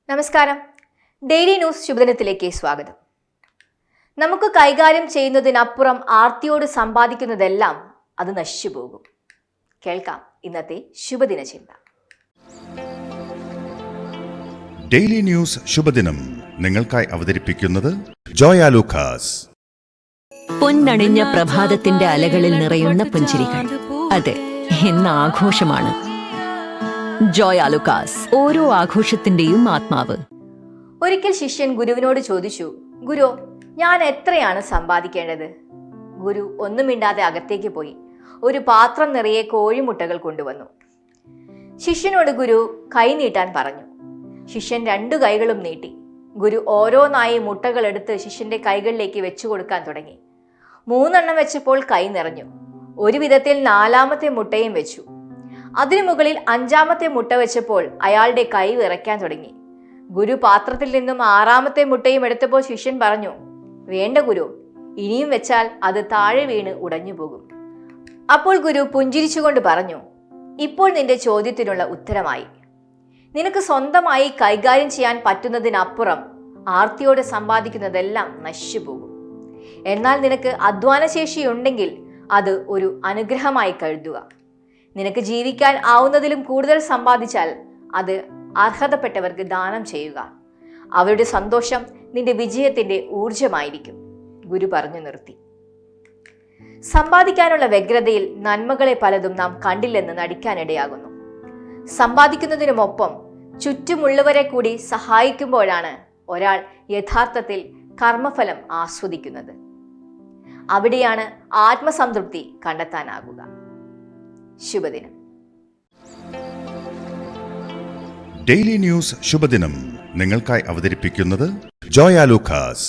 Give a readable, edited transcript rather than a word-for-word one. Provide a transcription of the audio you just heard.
നമസ്കാരം. Daily news ശുഭദിനത്തിലേക്ക് സ്വാഗതം. നമുക്ക് കൈകാര്യം ചെയ്യുന്നതിനപ്പുറം ആർത്തിയോട് സമ്പാദിക്കുന്നതെല്ലാം അത് നശിച്ചുപോകും. കേൾക്കാം ഇന്നത്തെ ശുഭദിന ചിന്ത. ഡെയിലി ന്യൂസ് ശുഭദിനം നിങ്ങൾക്കായി അവതരിപ്പിക്കുന്നത് ജോയ ലൂക്കാസ്. പൊന്നണിഞ്ഞ പ്രഭാതത്തിന്റെ അലകളിൽ നിറയുന്ന പുഞ്ചിരികൾ, അതെ, ഇന്ന് ആഘോഷമാണ്. ജോയ ലൂക്കാസ്, ഓരോ ആഘോഷത്തിന്റെയും ആത്മാവ്. ഒരിക്കൽ ശിഷ്യൻ ഗുരുവിനോട് ചോദിച്ചു, ഗുരു, ഞാൻ എത്രയാണ് സമ്പാദിക്കേണ്ടത്? ഗുരു ഒന്നും മിണ്ടാതെ അകത്തേക്ക് പോയി ഒരു പാത്രം നിറയെ കോഴിമുട്ടകൾ കൊണ്ടുവന്നു. ശിഷ്യനോട് ഗുരു കൈ നീട്ടാൻ പറഞ്ഞു. ശിഷ്യൻ 2 കൈകളും നീട്ടി. ഗുരു ഓരോന്നായി മുട്ടകൾ എടുത്ത് ശിഷ്യന്റെ കൈകളിലേക്ക് വെച്ചു കൊടുക്കാൻ തുടങ്ങി. 3 എണ്ണം വെച്ചപ്പോൾ കൈ നിറഞ്ഞു. ഒരു വിധത്തിൽ 4ാമത്തെ മുട്ടയും വെച്ചു. അതിനു മുകളിൽ 5ാമത്തെ മുട്ട വെച്ചപ്പോൾ അയാളുടെ കൈ വിറയ്ക്കാൻ തുടങ്ങി. ഗുരു പാത്രത്തിൽ നിന്നും 6ാമത്തെ മുട്ടയും എടുത്തപ്പോൾ ശിഷ്യൻ പറഞ്ഞു, വേണ്ട ഗുരു, ഇനിയും വെച്ചാൽ അത് താഴെ വീണ് ഉടഞ്ഞു പോകും. അപ്പോൾ ഗുരു പുഞ്ചിരിച്ചുകൊണ്ട് പറഞ്ഞു, ഇപ്പോൾ നിന്റെ ചോദ്യത്തിനുള്ള ഉത്തരമായി. നിനക്ക് സ്വന്തമായി കൈകാര്യം ചെയ്യാൻ പറ്റുന്നതിനപ്പുറം ആർത്തിയോട് സമ്പാദിക്കുന്നതെല്ലാം നശിച്ചു പോകും. എന്നാൽ നിനക്ക് അധ്വാനശേഷിയുണ്ടെങ്കിൽ അത് ഒരു അനുഗ്രഹമായി കരുതുക. നിനക്ക് ജീവിക്കാൻ ആവുന്നതിലും കൂടുതൽ സമ്പാദിച്ചാൽ അത് അർഹതപ്പെട്ടവർക്ക് ദാനം ചെയ്യുക. അവരുടെ സന്തോഷം നിന്റെ വിജയത്തിന്റെ ഊർജമായിരിക്കും. ഗുരു പറഞ്ഞു നിർത്തി. സമ്പാദിക്കാനുള്ള വ്യഗ്രതയിൽ നന്മകളെ പലതും നാം കണ്ടില്ലെന്ന് നടിക്കാനിടയാകുന്നു. സമ്പാദിക്കുന്നതിനുമൊപ്പം ചുറ്റുമുള്ളവരെ കൂടി സഹായിക്കുമ്പോഴാണ് ഒരാൾ യഥാർത്ഥത്തിൽ കർമ്മഫലം ആസ്വദിക്കുന്നത്. അവിടെയാണ് ആത്മസംതൃപ്തി കണ്ടെത്താനാകുക. ശുഭദിനം. ഡെയിലി ന്യൂസ് ശുഭദിനം നിങ്ങൾക്കായി അവതരിപ്പിക്കുന്നത് ജോയ ലൂക്കാസ്.